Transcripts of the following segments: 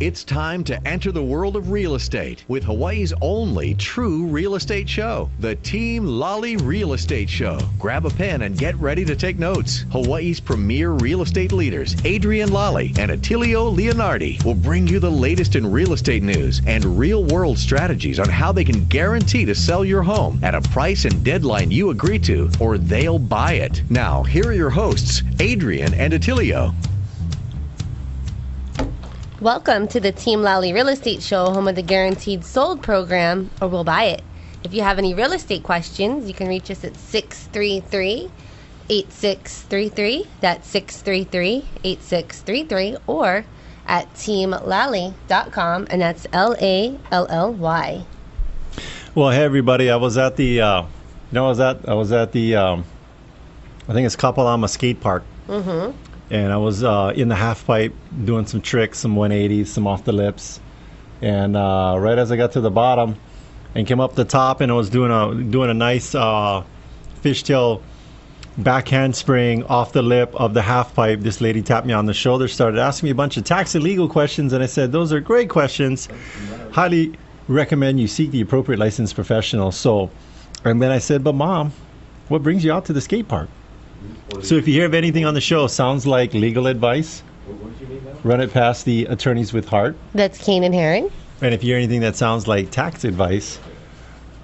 It's time to enter the world of real estate with Hawaii's only true real estate show, the Team Lally Real Estate Show. Grab a pen and get ready to take notes. Hawaii's premier real estate leaders, Adrienne Lally and Attilio Leonardi, will bring you the latest in real estate news and real-world strategies on how they can guarantee to sell your home at a price and deadline you agree to, or they'll buy it. Now, here are your hosts, Adrienne and Attilio. Welcome to the Team Lally Real Estate Show, home of the Guaranteed Sold program, or we'll buy it. If you have any real estate questions, you can reach us at 633-8633. That's 633-8633, or at teamlally.com, and that's Lally. Well, hey everybody! I was at the, I think it's Kapalama skate park. Mm-hmm. And I was in the half pipe doing some tricks, some 180s, some off the lips, and right as I got to the bottom and came up the top, and I was doing a nice fishtail backhand spring off the lip of the half pipe. This lady tapped me on the shoulder, started asking me a bunch of tax and legal questions, and I said, "Those are great questions. Highly recommend you seek the appropriate licensed professional." So, and then I said, "But Mom, what brings you out to the skate park?" So if you hear of anything on the show sounds like legal advice, run it past the attorneys with heart. That's Cain and Herren. And if you hear anything that sounds like tax advice,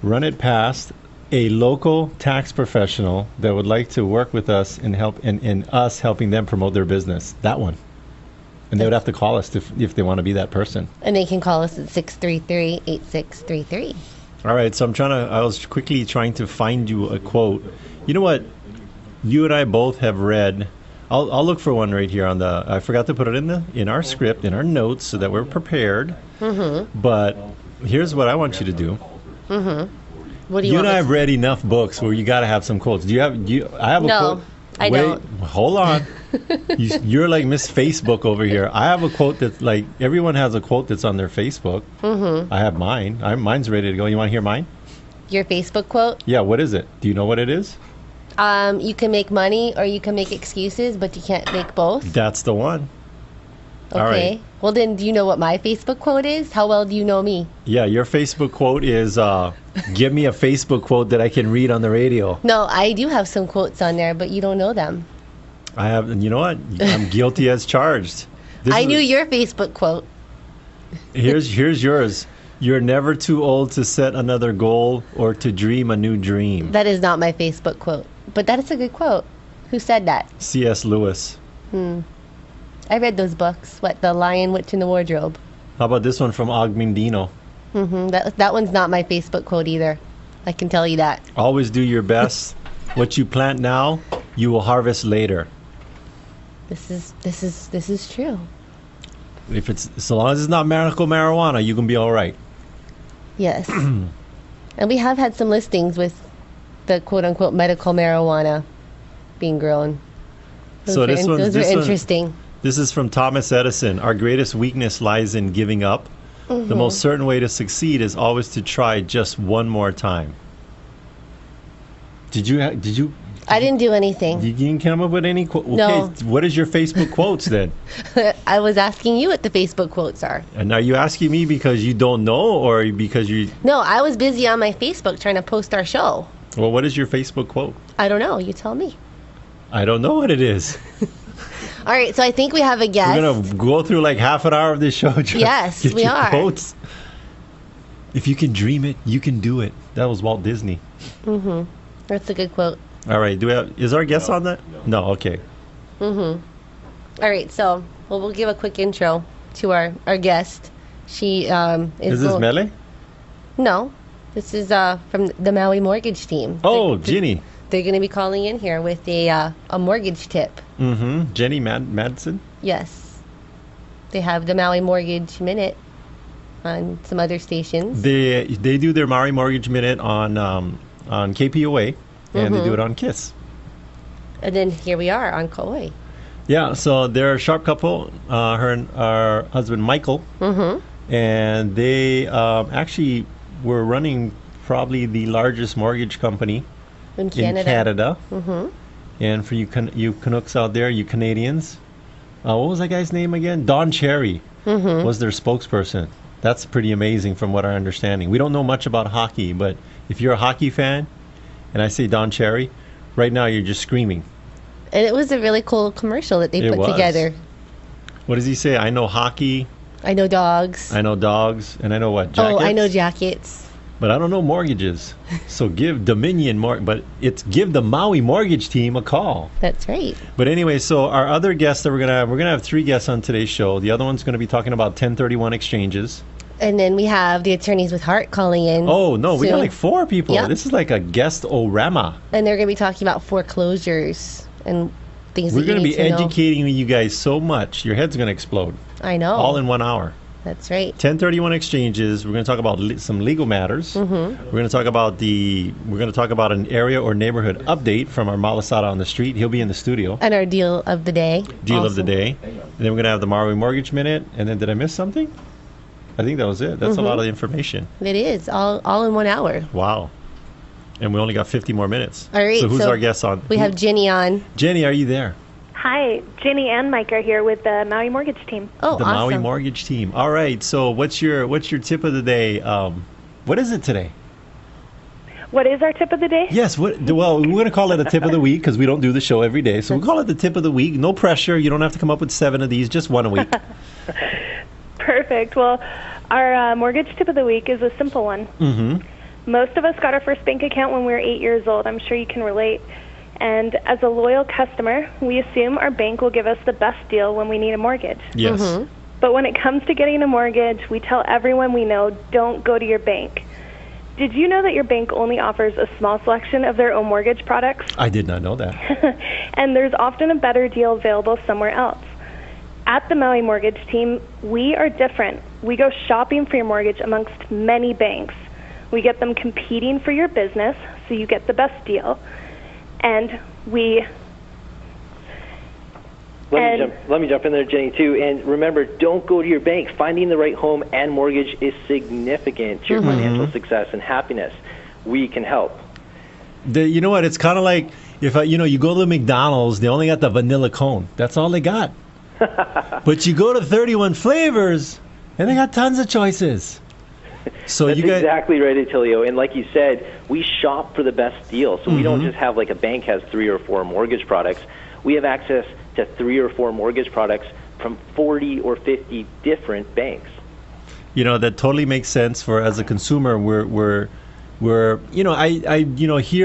run it past a local tax professional that would like to work with us and help in us helping them promote their business. That one. And they would have to call us if they want to be that person. And they can call us at 633-8633. All right, so I was quickly trying to find you a quote. You know what? You and I both have read. I'll look for one right here on the. I forgot to put it in our script, in our notes, so that we're prepared. Mm-hmm. But here's what I want you to do. Mm-hmm. What do you? You and I have read enough books where you got to have some quotes. I have a quote. No, I don't. Hold on. You're like Miss Facebook over here. I have a quote that's like everyone has a quote that's on their Facebook. Mm-hmm. I have mine. Mine's ready to go. You want to hear mine? Your Facebook quote? Yeah. What is it? Do you know what it is? You can make money or you can make excuses, but you can't make both. That's the one. Okay. All right. Well, then, do you know what my Facebook quote is? How well do you know me? Yeah, your Facebook quote is, give me a Facebook quote that I can read on the radio. No, I do have some quotes on there, but you don't know them. I have, and you know what? I'm guilty as charged. I knew your Facebook quote. Here's yours. You're never too old to set another goal or to dream a new dream. That is not my Facebook quote, but that is a good quote. Who said that? C.S. Lewis. I read those books. What, The Lion, Witch, and the Wardrobe. How about this one from Og Mandino? That one's not my Facebook quote either. I can tell you that. Always do your best. What you plant now, you will harvest later. This is true. If it's so long as it's not medical marijuana, you can be all right. Yes. And we have had some listings with the quote-unquote medical marijuana being grown. Those are interesting. This is from Thomas Edison. Our greatest weakness lies in giving up. Mm-hmm. The most certain way to succeed is always to try just one more time. Did you? I didn't do anything. You didn't come up with any quotes? No. Okay, what is your Facebook quotes then? I was asking you what the Facebook quotes are. And are you asking me because you don't know or because you... No, I was busy on my Facebook trying to post our show. Well, what is your Facebook quote? I don't know. You tell me. I don't know what it is. All right, so I think we have a guest. We're going to go through like half an hour of this show. Yes, we are. Quotes. If you can dream it, you can do it. That was Walt Disney. Mm-hmm. That's a good quote. All right. Is our guest on that? No. Okay. Mm-hmm. All right. So, we'll give a quick intro to our guest. She is this Mele? No. This is from the Maui mortgage team. Oh, Ginni. They're going to be calling in here with a mortgage tip. Mm-hmm. Ginni Madsen? Yes. They have the Maui Mortgage Minute on some other stations. They do their Maui Mortgage Minute on KPOA. And they do it on KISS. And then here we are on KAOI. Yeah, so they're a sharp couple, her and our husband Michael. Mm-hmm. And they actually were running probably the largest mortgage company in Canada. Mm-hmm. And for you Canucks out there, you Canadians, what was that guy's name again? Don Cherry. was their spokesperson. That's pretty amazing from what our understanding. We don't know much about hockey, but if you're a hockey fan, and I say Don Cherry, right now you're just screaming. And it was a really cool commercial that they put together. What does he say? I know hockey. I know dogs. I know dogs. And I know what? Jackets? Oh, I know jackets. But I don't know mortgages. So give Dominion but give the Maui mortgage team a call. That's right. But anyway, so our other guests that we're gonna have 3 guests on today's show. The other one's gonna be talking about 1031 exchanges. And then we have the Attorneys with Heart calling in. Oh no, we got soon. like 4 people. Yep. This is like a guest orama. And they're gonna be talking about foreclosures and things. We're that you gonna need be to know. educating you guys so much, your head's gonna explode. I know. All in 1 hour. That's right. 1031 exchanges. We're going to talk about some legal matters. We're going to talk about an area or neighborhood update from our Malasada on the street. He'll be in the studio. And our deal of the day. Deal of the day. And then we're going to have the Maui Mortgage Minute. And then did I miss something? I think that was it. That's a lot of information. It is all in 1 hour. Wow. And we only got 50 more minutes. All right. So who's our guest on? We have Ginni on. Ginni, are you there? Hi, Ginni and Mike are here with the Maui Mortgage Team. Oh, the awesome. Maui Mortgage Team. All right. So what's your tip of the day? What is it today? What is our tip of the day? Yes. Well, we're going to call it a tip of the week because we don't do the show every day. So we'll call it the tip of the week. No pressure. You don't have to come up with 7 of these. Just 1 a week. Perfect. Well, our mortgage tip of the week is a simple one. Most of us got our first bank account when we were 8 years old. I'm sure you can relate. And as a loyal customer, we assume our bank will give us the best deal when we need a mortgage. Yes. But when it comes to getting a mortgage, we tell everyone we know, don't go to your bank. Did you know that your bank only offers a small selection of their own mortgage products? I did not know that. And there's often a better deal available somewhere else. At the Maui Mortgage Team, we are different. We go shopping for your mortgage amongst many banks. We get them competing for your business, so you get the best deal. And Let me jump in there, Ginni, too. And remember, don't go to your bank. Finding the right home and mortgage is significant to your financial success and happiness. We can help. You know what? It's kind of like if you go to McDonald's, they only got the vanilla cone. That's all they got. But you go to 31 Flavors, and they got tons of choices. So That's you guys exactly right, Attilio. And like you said, we shop for the best deal. So we don't just have like a bank has 3 or 4 mortgage products. We have access to 3 or 4 mortgage products from 40 or 50 different banks. That totally makes sense for as a consumer. We're here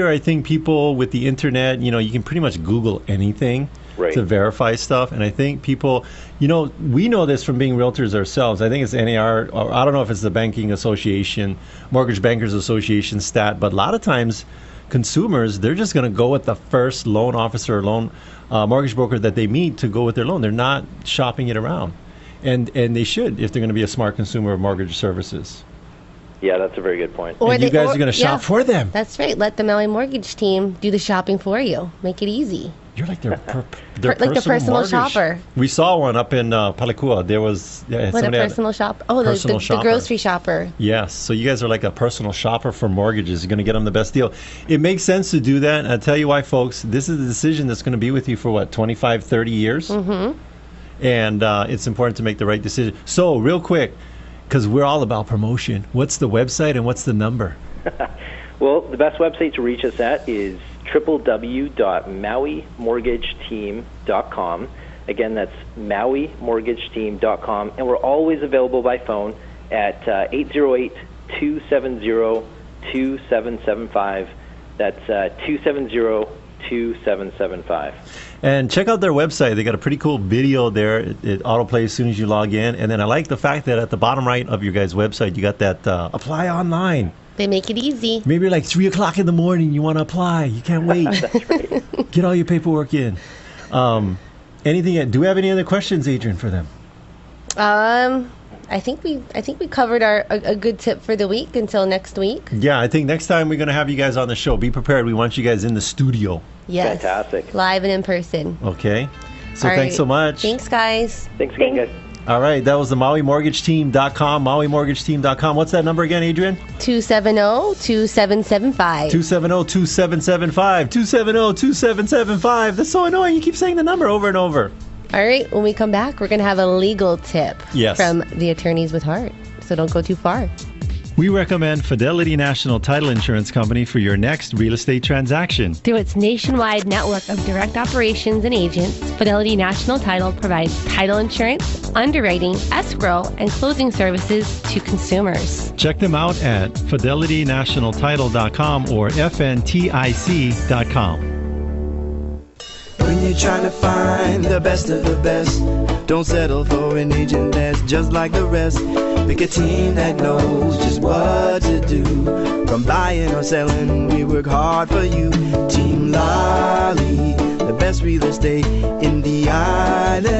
I think people with the internet, you can pretty much Google anything. Right. To verify stuff. And I think people, we know this from being realtors ourselves. I think it's NAR, or I don't know if it's the Banking Association, Mortgage Bankers Association stat, but a lot of times consumers, they're just going to go with the first loan officer or loan mortgage broker that they meet to go with their loan. They're not shopping it around. And they should if they're going to be a smart consumer of mortgage services. Yeah, that's a very good point. And you guys are going to shop for them. That's right. Let the Maui Mortgage Team do the shopping for you. Make it easy. You're like their like the personal mortgage shopper. We saw one up in Palakua. There was what a personal shopper. Oh, the grocery shopper. Yes. So you guys are like a personal shopper for mortgages. You're going to get them the best deal. It makes sense to do that. And I'll tell you why, folks. This is a decision that's going to be with you for 25, 30 years. And it's important to make the right decision. So real quick, because we're all about promotion, what's the website and what's the number? Well, the best website to reach us at is www.maumortgageteam.com. Again, that's maumortgageteam.com. And we're always available by phone at 808-270-2775. That's 270-2775. And check out their website. They got a pretty cool video there. It autoplays as soon as you log in. And then I like the fact that at the bottom right of your guys' website, you got that apply online. They make it easy. Maybe like 3 o'clock in the morning, you want to apply. You can't wait. That's right. Get all your paperwork in. Anything? Do we have any other questions, Adrienne, for them? I think we covered a good tip for the week until next week. Yeah, I think next time we're going to have you guys on the show. Be prepared. We want you guys in the studio. Yes. Fantastic. Live and in person. Okay. So all thanks right. so much. Thanks, guys. Thanks again, guys. All right. That was the MauiMortgageTeam.com. MauiMortgageTeam.com. What's that number again, Adrienne? 270-2775. 270-2775. 270-2775. That's so annoying. You keep saying the number over and over. All right, when we come back, we're going to have a legal tip Yes. from the Attorneys with Heart. So don't go too far. We recommend Fidelity National Title Insurance Company for your next real estate transaction. Through its nationwide network of direct operations and agents, Fidelity National Title provides title insurance, underwriting, escrow, and closing services to consumers. Check them out at fidelitynationaltitle.com or fntic.com. When you're trying to find the best of the best, don't settle for an agent that's just like the rest. Pick a team that knows just what to do. From buying or selling, we work hard for you. Team Lally, the best real estate in the islands.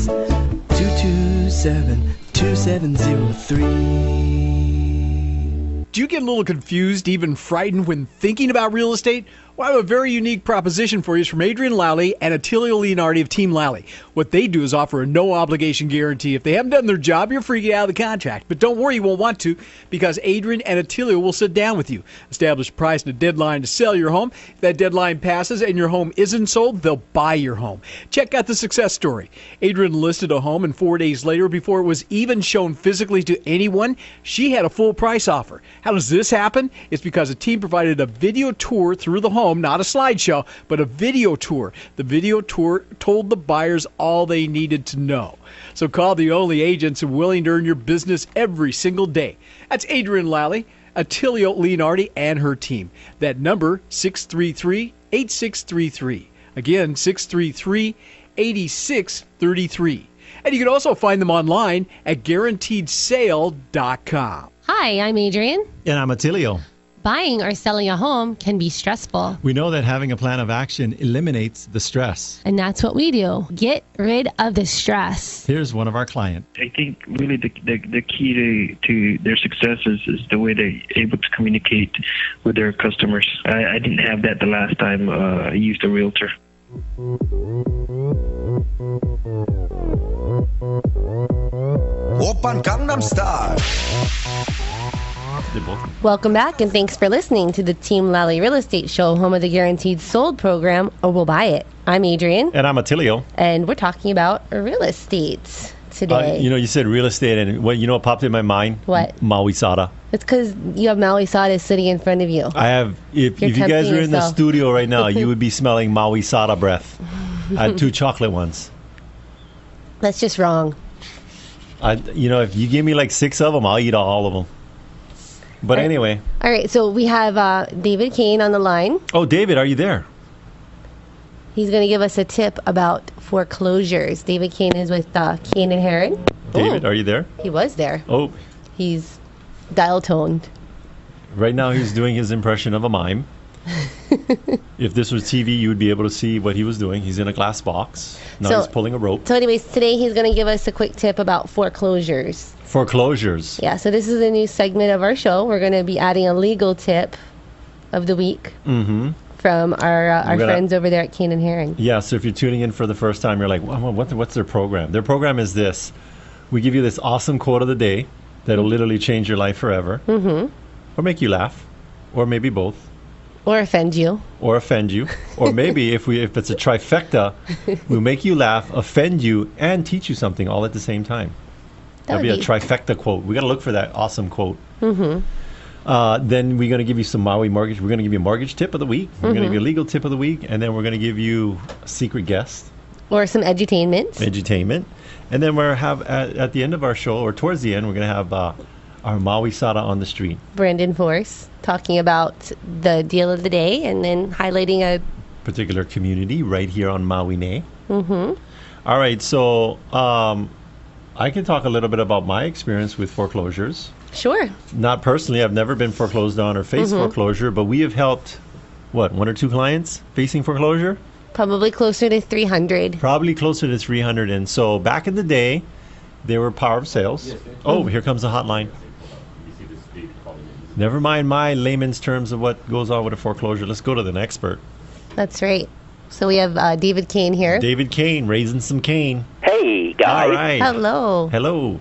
227-2703. Do you get a little confused, even frightened when thinking about real estate? Well, I have a very unique proposition for you from Adrienne Lally and Attilio Leonardi of Team Lally. What they do is offer a no-obligation guarantee. If they haven't done their job, you're free to get out of the contract. But don't worry, you won't want to, because Adrienne and Attilio will sit down with you, establish a price and a deadline to sell your home. If that deadline passes and your home isn't sold, they'll buy your home. Check out the success story. Adrienne listed a home, and 4 days later, before it was even shown physically to anyone, she had a full price offer. How does this happen? It's because a team provided a video tour through the home, not a slideshow, but a video tour. The video tour told the buyers all they needed to know. So call the only agents who are willing to earn your business every single day. That's Adrienne Lally, Attilio Leonardi, and her team. That number, 633-8633. Again, 633-8633. And you can also find them online at guaranteedsale.com. Hi, I'm Adrienne. And I'm Attilio. Buying or selling a home can be stressful, We know that having a plan of action eliminates the stress. and that's what we do. Get rid of the stress. Here's one of our clients. I think really the key to their success is the way they're able to communicate with their customers. I didn't have that the last time I used a realtor. Open Gangnam Style. Welcome back, and thanks for listening to the Team Lally Real Estate Show, home of the Guaranteed Sold program, or We'll Buy It. I'm Adrienne, And I'm Attilio. and we're talking about real estate today. You said real estate, and what popped in my mind? What? Maui Sada. It's because you have Maui Sada sitting in front of you. I have. If You're you guys tempting were in the yourself. studio right now, you would be smelling Maui Sada breath. I had 2 chocolate ones. That's just wrong. If you give me like 6 of them, I'll eat all of them. But anyway. All right, so we have David Cain on the line. Oh, David, are you there? He's going to give us a tip about foreclosures. David Cain is with Cain and Herren. David, Ooh, are you there? He was there. Oh, He's dial-toned. right now he's doing his impression of a mime. If this was TV, you would be able to see what he was doing. He's in a glass box. Now he's pulling a rope. So anyways, today he's going to give us a quick tip about foreclosures. Foreclosures. Yeah, so this is a new segment of our show. We're going to be adding a legal tip of the week from our friends over there at Cain and Herren. Yeah, so if you're tuning in for the first time, you're like, what's their program? Their program is this. We give you this awesome quote of the day that'll literally change your life forever. Or make you laugh. Or maybe both. Or offend you. Or offend you. Or maybe if it's a trifecta, we'll make you laugh, offend you, and teach you something all at the same time. That'll be a trifecta quote. We got to look for that awesome quote. Then we're going to give you some Maui mortgage. We're going to give you a mortgage tip of the week. We're going to give you a legal tip of the week. And then we're going to give you a secret guest. Or some edutainment. Edutainment. And then we'll have, at the end of our show, or towards the end, we're going to have our Maui Sada on the street. Brandon Force talking about the deal of the day and then highlighting a particular community right here on Maui Ne. All right, so I can talk a little bit about my experience with foreclosures. Sure. Not personally, I've never been foreclosed on or faced foreclosure, but we have helped, 1 or 2 clients facing foreclosure? Probably closer to 300. Probably closer to 300. And so back in the day, there were power of sales. Oh, here comes the hotline. Never mind my layman's terms of what goes on with a foreclosure. Let's go to the expert. That's right. So we have David Cain here. David Cain, raising some cane. Hey, guys. All right. Hello. Hello.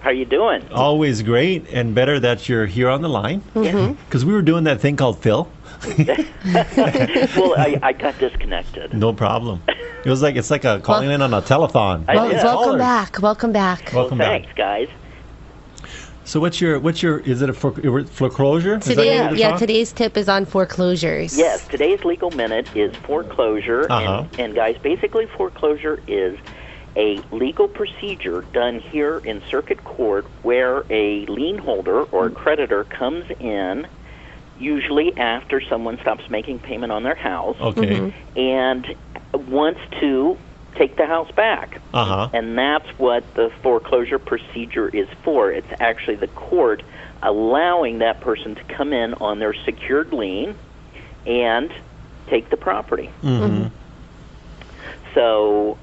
How you doing? Always great, and better that you're here on the line. Because we were doing that thing called Phil. Well, I got disconnected. No problem. It's like a calling in on a telethon. Welcome back. Welcome back. Welcome back. Thanks, guys. So what's your is it a foreclosure? Today's tip is on foreclosures. Yes, today's legal minute is foreclosure. And guys, basically foreclosure is a legal procedure done here in circuit court where a lien holder or a creditor comes in, usually after someone stops making payment on their house, and wants to take the house back. And that's what the foreclosure procedure is for. It's actually the court allowing that person to come in on their secured lien and take the property. So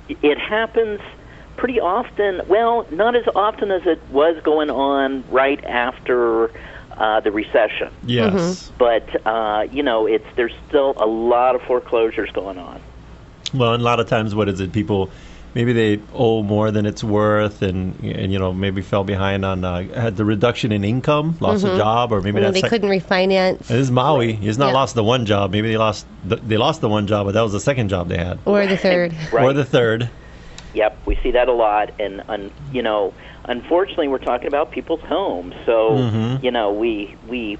it happens pretty often. Well, not as often as it was going on right after the recession. Yes. But, there's still a lot of foreclosures going on. Well, and a lot of times, what is it? People, maybe they owe more than it's worth, and maybe fell behind on had the reduction in income, lost a job, or maybe they couldn't refinance. This is Maui. He's not lost the one job. Maybe they lost the one job, but that was the second job they had, or the third, or the third. Yep, we see that a lot, and unfortunately, we're talking about people's homes. So we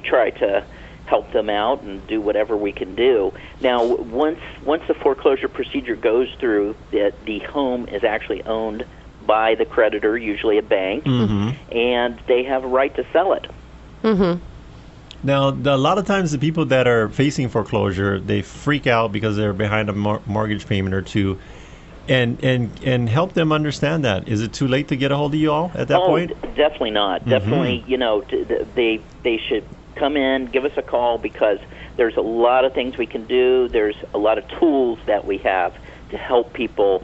try to help them out and do whatever we can do. Now, once the foreclosure procedure goes through, the home is actually owned by the creditor, usually a bank, and they have a right to sell it. Now, a lot of times the people that are facing foreclosure, they freak out because they're behind a mortgage payment or two. And help them understand that. Is it too late to get a hold of you all at that point? Definitely not. Definitely, they should come in, give us a call, because there's a lot of things we can do. There's a lot of tools that we have to help people.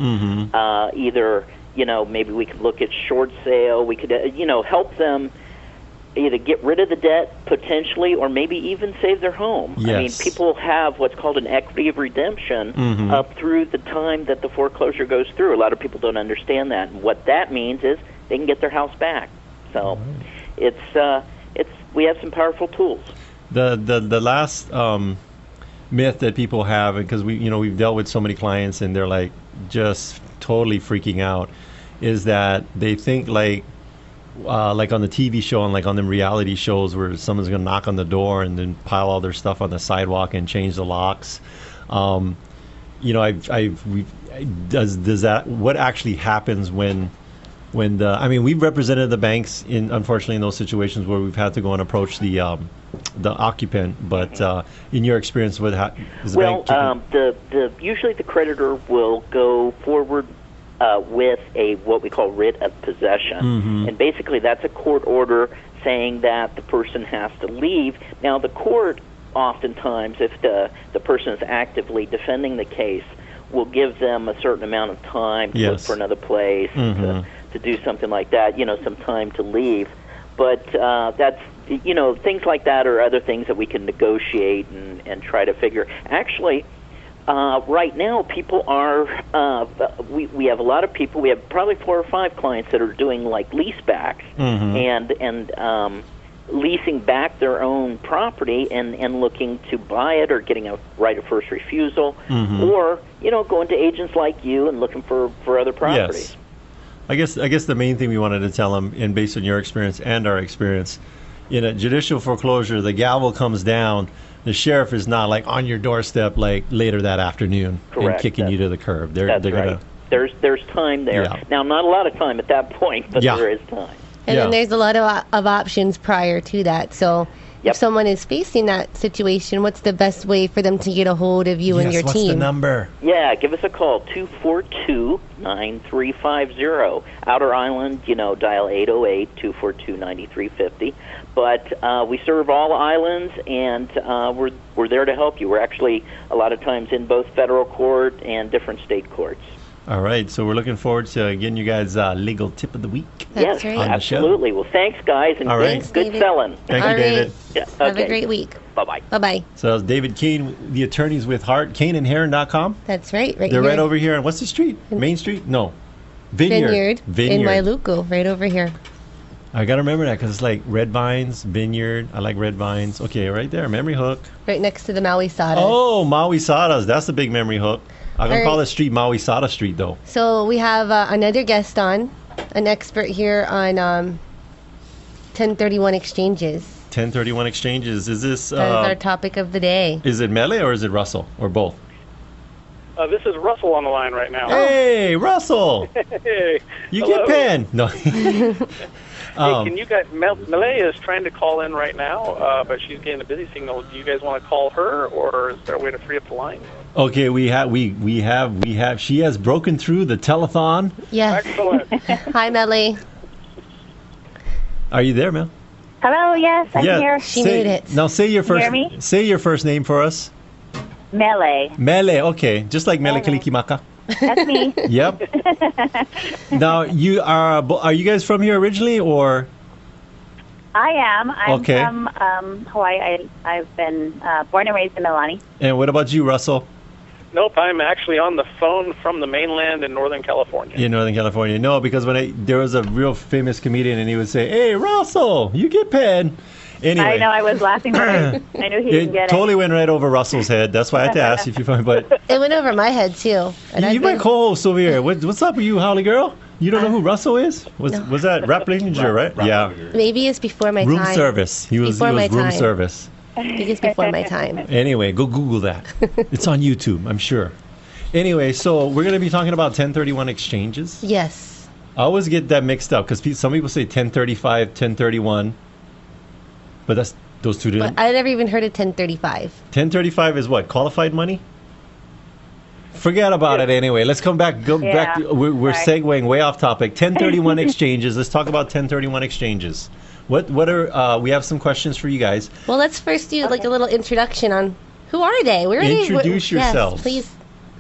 Either, maybe we could look at short sale. We could, help them either get rid of the debt potentially, or maybe even save their home. Yes. I mean, people have what's called an equity of redemption up through the time that the foreclosure goes through. A lot of people don't understand that. And what that means is they can get their house back. So we have some powerful tools. The last myth that people have, because we've dealt with so many clients and they're like just totally freaking out, is that they think like on the TV show and like on the reality shows where someone's going to knock on the door and then pile all their stuff on the sidewalk and change the locks. Does that, what actually happens when we've represented the banks unfortunately in those situations where we've had to go and approach the occupant, but in your experience, is the bank usually the creditor will go forward with what we call writ of possession. And basically that's a court order saying that the person has to leave. Now the court oftentimes, if the person is actively defending the case, will give them a certain amount of time to look for another place, to do something like that, some time to leave. But that's, things like that are other things that we can negotiate and try to figure. Actually, right now, people are, we have a lot of people, we have probably 4 or 5 clients that are doing like lease backs and leasing back their own property and looking to buy it or getting a right of first refusal, or, going to agents like you and looking for other properties. Yes. I guess the main thing we wanted to tell them, and based on your experience and our experience, in a judicial foreclosure, the gavel comes down. The sheriff is not like on your doorstep like later that afternoon and kicking you to the curb. They're gonna. There's time there. Yeah. Now, not a lot of time at that point, but there is time. And then there's a lot of options prior to that. So if someone is facing that situation, what's the best way for them to get a hold of you and your team? What's the number? Yeah, give us a call, 242-9350. Outer Island, dial 808-242-9350. But we serve all islands, and we're there to help you. We're actually a lot of times in both federal court and different state courts. All right, so we're looking forward to getting you guys legal tip of the week. Yes, absolutely. Well, thanks, guys, and good selling. Thank you, David. Yeah, Have a great week. Bye-bye. Bye-bye. So that was David Cain, the attorneys with Heart, KainandHerren.com. That's right. They're right over here. What's the street? Main Street? No. Vineyard. In Wailuku, right over here. I got to remember that because it's like Red Vines, Vineyard. I like Red Vines. Okay, right there, memory hook. Right next to the Maui Sada. Oh, Maui Sadas. That's the big memory hook. I'm going to call this street Maui Sada Street, though. So we have another guest on, an expert here on 1031 exchanges. 1031 exchanges. Is this... That is our topic of the day. Is it Mele or is it Russell? Or both? This is Russell on the line right now. Hey, Russell! Hey. You Hello. get pen. No. Hey, can you guys... Mele is trying to call in right now, but she's getting a busy signal. Do you guys want to call her, or is there a way to free up the line? Okay, we have. She has broken through the telethon. Yes. Excellent. Hi, Mele. Are you there, Mel? Hello, yes, I'm here. She made it. Now say your first. Hear me? Say your first name for us. Mele. Mele. Okay, just like Mele Kalikimaka. That's me. Yep. Now you are you guys from here originally, or? I am. I'm Okay. from Hawaii. I've been born and raised in Milani. And what about you, Russell? Nope, I'm actually on the phone from the mainland in Northern California. In Northern California. No, because there was a real famous comedian, and he would say, "Hey, Russell, you get pen." Anyway. I know, I was laughing, but I knew he didn't get totally went right over Russell's head. That's why I had to ask you if you find. But It went over my head, too. And you my co-host over here. What's up with you, Holly girl? You don't know who Russell is? Was that Rap Ranger, right? Yeah. Maybe it's before my Room time. service. He was room time. service. I think it's before my time. Anyway, go Google that. It's on YouTube, I'm sure. Anyway, so we're going to be talking about 1031 exchanges. Yes. I always get that mixed up because some people say 1035, 1031, but that's those two But different. I never even heard of 1035. 1035 is what? Qualified money? Forget about it anyway. Let's come back. Back. We're segueing way off topic. 1031 exchanges. Let's talk about 1031 exchanges. What are we have some questions for you guys. Well, let's first do like a little introduction on who are they? Where are they? Introduce yourselves. Yes, please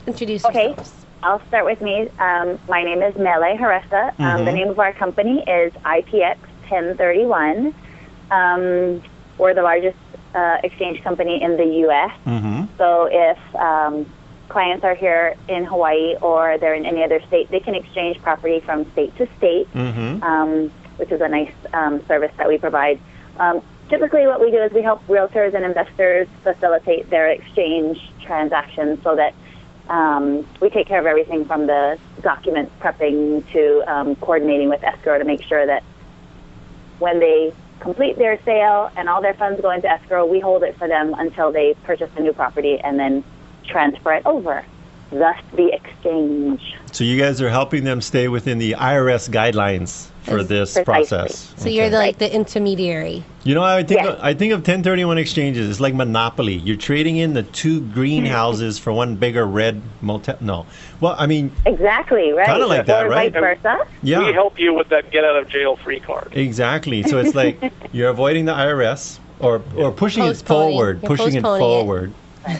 introduce Okay, yourselves. I'll start with me. My name is Mele Heresa. The name of our company is IPX 1031. We're the largest exchange company in the U.S. So if clients are here in Hawaii or they're in any other state, they can exchange property from state to state, which is a nice service that we provide. Typically what we do is we help realtors and investors facilitate their exchange transactions so that we take care of everything from the document prepping to coordinating with escrow to make sure that when they complete their sale and all their funds go into escrow, we hold it for them until they purchase a new property and then transfer it over. Thus the exchange. So you guys are helping them stay within the IRS guidelines for this process. So you're like the intermediary. You know, I think of 1031 exchanges. It's like Monopoly. You're trading in the two greenhouses for one bigger red motel. No, well, I mean, exactly right. Kind of like that, or right? Vice versa. Yeah. We help you with that get out of jail free card. Exactly. So it's like you're avoiding the IRS or pushing it forward, You're pushing it postponing forward.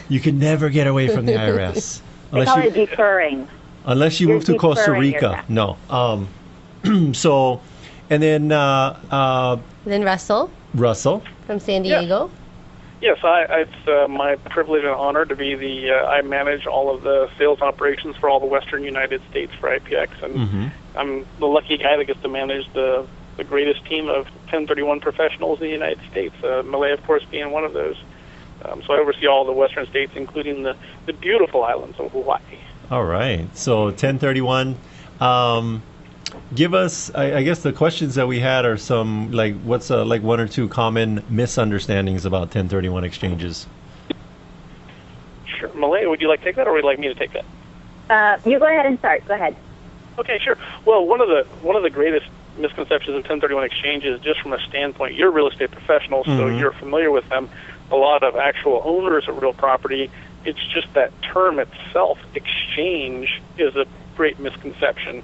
You can never get away from the IRS They call it deferring. unless you You're move to Costa deferring your Rica. tax. No. So, and then Then Russell Russell. from San Diego. Yes, it's my privilege and honor to be I manage all of the sales operations for all the Western United States for IPX, and I'm the lucky guy that gets to manage the greatest team of 1031 professionals in the United States, Mele, of course, being one of those. So I oversee all the Western states, including the beautiful islands of Hawaii. All right. So 1031. Give us, I guess the questions that we had are some, like, what's like one or two common misunderstandings about 1031 exchanges? Sure. Mele, would you like to take that, or would you like me to take that? You go ahead and start. Go ahead. Okay, sure. Well, one of the greatest misconceptions of 1031 exchanges, just from a standpoint, you're real estate professionals, so you're familiar with them. A lot of actual owners of real property, it's just that term itself, exchange, is a great misconception.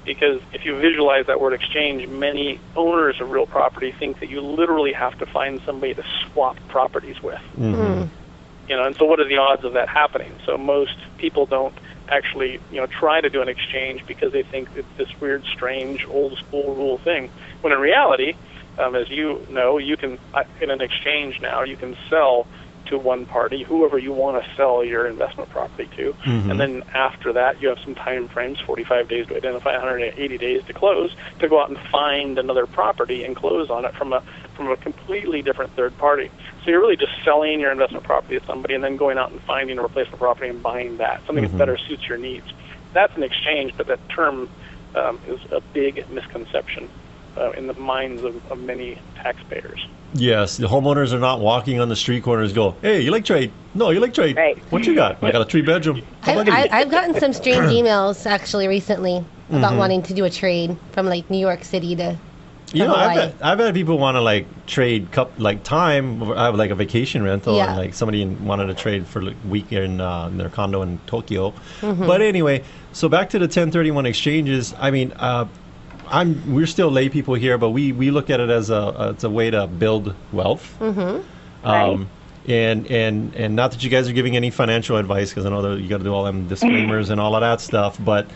Because if you visualize that word exchange, many owners of real property think that you literally have to find somebody to swap properties with. You know, and so what are the odds of that happening? So most people don't actually, try to do an exchange because they think it's this weird, strange, old school rule thing. When in reality, as you know, you can in an exchange now you can sell to one party, whoever you want to sell your investment property to. Mm-hmm. And then after that, you have some time frames, 45 days to identify, 180 days to close, to go out and find another property and close on it from a completely different third party. So you're really just selling your investment property to somebody and then going out and finding a replacement property and buying that, something that better suits your needs. That's an exchange, but that term is a big misconception in the minds of many taxpayers. Yes, the homeowners are not walking on the street corners go, hey, you like trade? No, you like trade. Right. What you got? I got a 3-bedroom. I've gotten some strange emails actually recently about wanting to do a trade from like New York City to Hawaii. I've had people want to like trade time. I have like a vacation rental and like somebody wanted to trade for a week in their condo in Tokyo. But anyway, so back to the 1031 exchanges. I mean, we're still lay people here, but we look at it as a way to build wealth. Right. And not that you guys are giving any financial advice, because I know that you got to do all them disclaimers and all of that stuff. But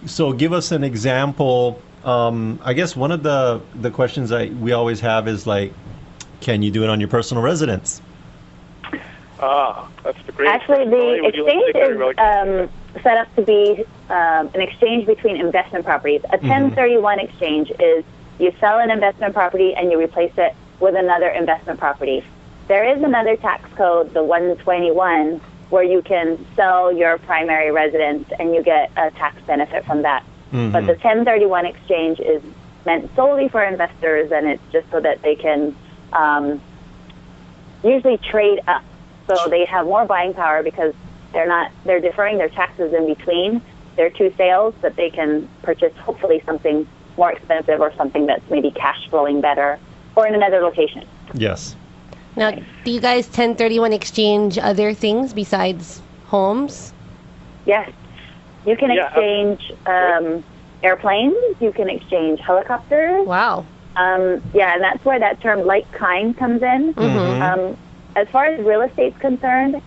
so give us an example. I guess one of the questions we always have is like, can you do it on your personal residence? That's the great. Actually, the exchange is set up to be an exchange between investment properties. A 1031 exchange is you sell an investment property and you replace it with another investment property. There is another tax code, the 121, where you can sell your primary residence and you get a tax benefit from that. But the 1031 exchange is meant solely for investors, and it's just so that they can usually trade up. So they have more buying power because they're deferring their taxes in between their two sales, that they can purchase hopefully something more expensive or something that's maybe cash flowing better or in another location. Yes. Now, do you guys 1031 exchange other things besides homes? Yes. You can exchange airplanes. You can exchange helicopters. Wow. And that's where that term like kind comes in. As far as real estate's concerned,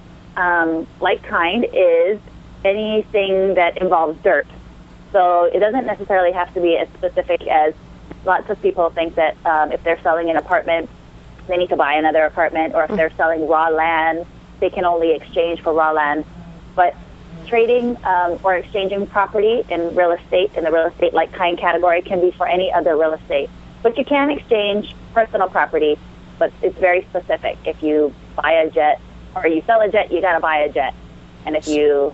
like kind is anything that involves dirt. So it doesn't necessarily have to be as specific as lots of people think that if they're selling an apartment, they need to buy another apartment, or if they're selling raw land, they can only exchange for raw land. But trading or exchanging property in real estate, in the real estate like kind category, can be for any other real estate. But you can exchange personal property, but it's very specific. If you buy a jet or you sell a jet, you got to buy a jet. And if you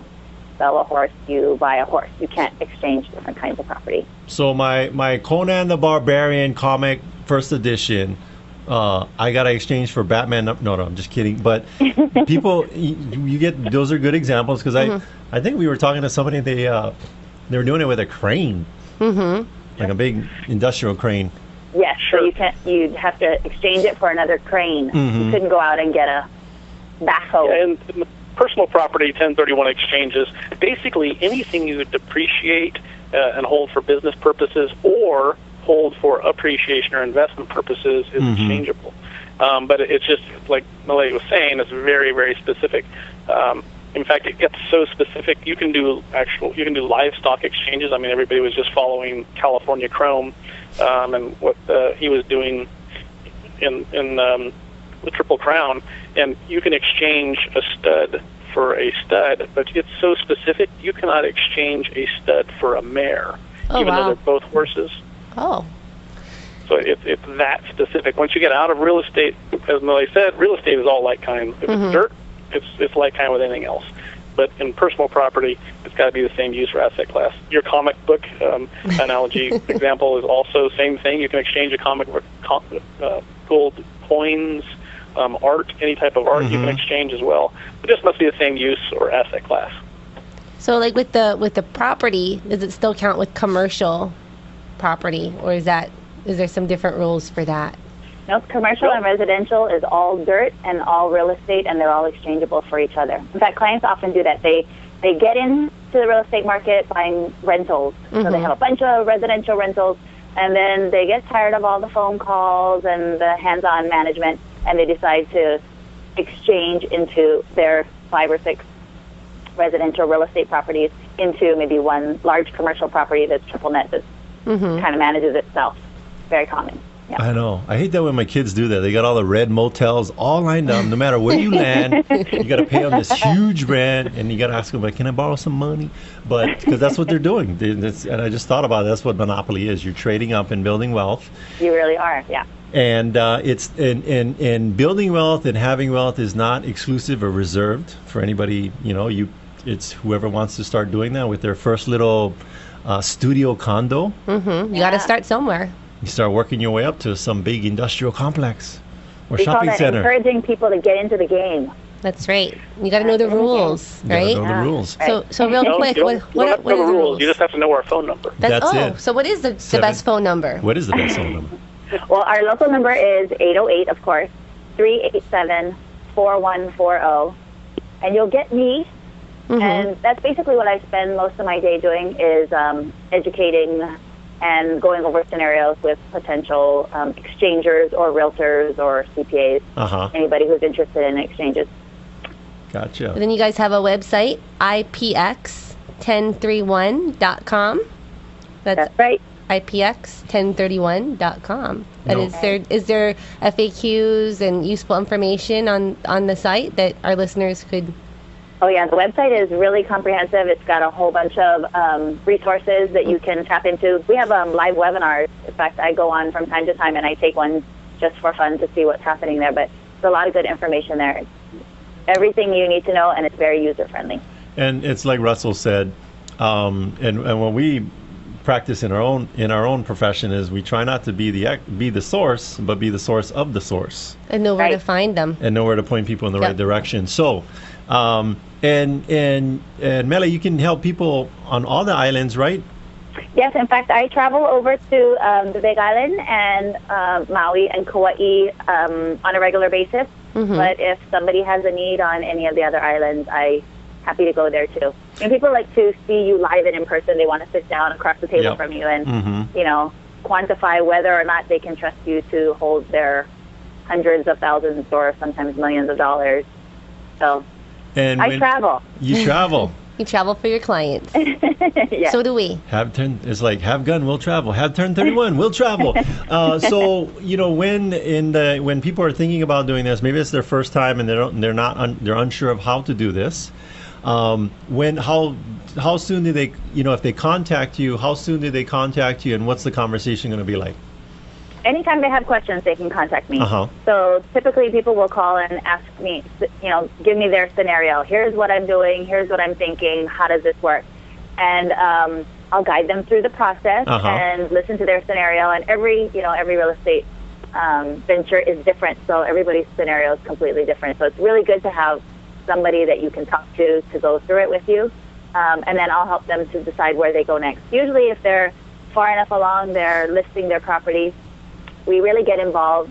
sell a horse, you buy a horse. You can't exchange different kinds of property. So my Conan the Barbarian comic, first edition, I got to exchange for Batman. No, I'm just kidding. But people, you get, those are good examples, because I think we were talking to somebody, they were doing it with a crane, like a big industrial crane. Yes, so you'd have to exchange it for another crane. You couldn't go out and get a backhoe. And the personal property 1031 exchanges, basically anything you would depreciate and hold for business purposes or hold for appreciation or investment purposes is exchangeable. But it's just, like Mele was saying, it's very, very specific. In fact, it gets so specific, you can do livestock exchanges. I mean, everybody was just following California Chrome and what he was doing in the Triple Crown, and you can exchange a stud for a stud, but it's so specific, you cannot exchange a stud for a mare, even though they're both horses. Oh. So it's that specific. Once you get out of real estate, as Mele said, real estate is all like kind. If it's dirt, it's like kind with anything else. But in personal property, it's got to be the same use or asset class. Your comic book analogy example is also the same thing. You can exchange a comic book, gold coins, art, any type of art you can exchange as well. It just must be the same use or asset class. So, like with the property, does it still count with commercial property, or is there some different rules for that? Nope, commercial and residential is all dirt and all real estate, and they're all exchangeable for each other. In fact, clients often do that. They get into the real estate market buying rentals. So they have a bunch of residential rentals, and then they get tired of all the phone calls and the hands-on management, and they decide to exchange into their 5 or 6 residential real estate properties into maybe one large commercial property that's triple net that kind of manages itself. Very common. Yeah. I know. I hate that when my kids do that. They got all the red motels all lined up. No matter where you land, you got to pay on this huge rent, and you got to ask them, like, can I borrow some money? But because that's what they're doing. And I just thought about it. That's what monopoly is. You're trading up and building wealth. You really are, yeah. And it's and building wealth and having wealth is not exclusive or reserved for anybody. It's whoever wants to start doing that with their first little studio condo. You got to start somewhere. You start working your way up to some big industrial complex or we shopping call that center. Encouraging people to get into the game. That's right. You got to know the rules, right? You got to know the rules. So real quick, what are the the rules? You just have to know our phone number. That's it. So what is the best phone number? What is the best phone number? Well, our local number is 808, of course, 387-4140. And you'll get me. And that's basically what I spend most of my day doing is educating and going over scenarios with potential exchangers or realtors or CPAs, anybody who's interested in exchanges. Gotcha. And then you guys have a website, IPX1031.com. That's right. IPX1031.com. And is there FAQs and useful information on the site that our listeners could... Oh, yeah. The website is really comprehensive. It's got a whole bunch of resources that you can tap into. We have live webinars. In fact, I go on from time to time, and I take one just for fun to see what's happening there. But there's a lot of good information there. It's everything you need to know, and it's very user-friendly. And it's like Russell said, and when we practice in our own profession is we try not to be the source, but be the source of the source. And know where to find them. And know where to point people in the right direction. So... And Mele, you can help people on all the islands, right? Yes, in fact, I travel over to the Big Island and Maui and Kauai on a regular basis. But if somebody has a need on any of the other islands, I'm happy to go there too. And people like to see you live and in person. They want to sit down across the table from you and quantify whether or not they can trust you to hold their hundreds of thousands or sometimes millions of dollars. So. And I travel. You travel. You travel for your clients. Yes. So do we. It's like have gun, we'll travel. Have turn 31, we'll travel. So when people are thinking about doing this, maybe it's their first time and they're unsure of how to do this. How soon do they if they contact you? How soon do they contact you, and what's the conversation going to be like? Anytime they have questions, they can contact me. So typically people will call and ask me, give me their scenario. Here's what I'm doing. Here's what I'm thinking. How does this work? And I'll guide them through the process and listen to their scenario. And every real estate venture is different. So everybody's scenario is completely different. So it's really good to have somebody that you can talk to go through it with you. And then I'll help them to decide where they go next. Usually if they're far enough along, they're listing their property, we really get involved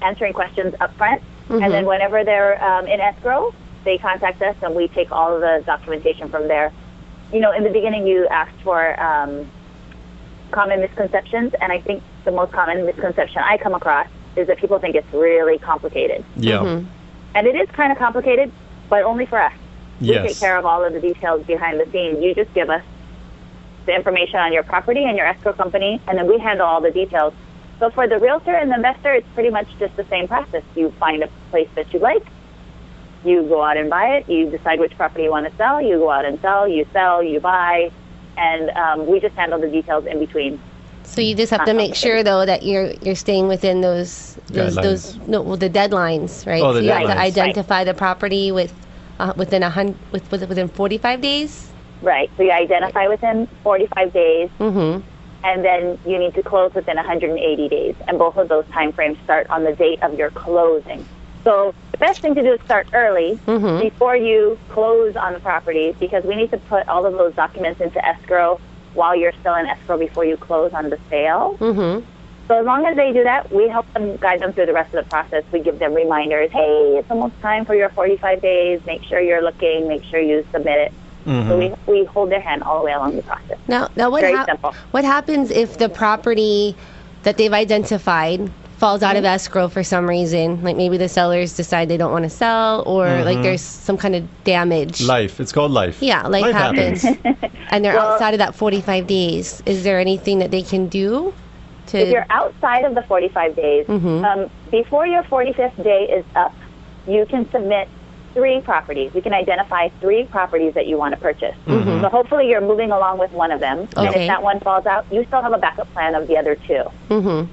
answering questions up front. And then whenever they're in escrow, they contact us and we take all of the documentation from there. In the beginning you asked for common misconceptions, and I think the most common misconception I come across is that people think it's really complicated. Yeah. And it is kind of complicated, but only for us. Yes. We take care of all of the details behind the scenes. You just give us the information on your property and your escrow company, and then we handle all the details. So for the realtor and the investor, it's pretty much just the same process. You find a place that you like, you go out and buy it, you decide which property you want to sell, you go out and sell, you buy, and we just handle the details in between. So you just have to make sure, though, that you're staying within the deadlines, right? Oh, the so you deadlines. have to identify the property within 45 days. Right. So you identify within 45 days. And then you need to close within 180 days. And both of those time frames start on the date of your closing. So the best thing to do is start early before you close on the property, because we need to put all of those documents into escrow while you're still in escrow before you close on the sale. So as long as they do that, we help them, guide them through the rest of the process. We give them reminders. Hey, it's almost time for your 45 days. Make sure you're looking. Make sure you submit it. So we hold their hand all the way along the process. Now simple. What happens if the property that they've identified falls out of escrow for some reason? Like maybe the sellers decide they don't want to sell, or like there's some kind of damage. Life. It's called life. Yeah, life happens. And they're outside of that 45 days. Is there anything that they can do? If you're outside of the 45 days, before your 45th day is up, you can submit 3 properties. We can identify 3 properties that you want to purchase. So hopefully you're moving along with one of them. And if that one falls out, you still have a backup plan of the other 2.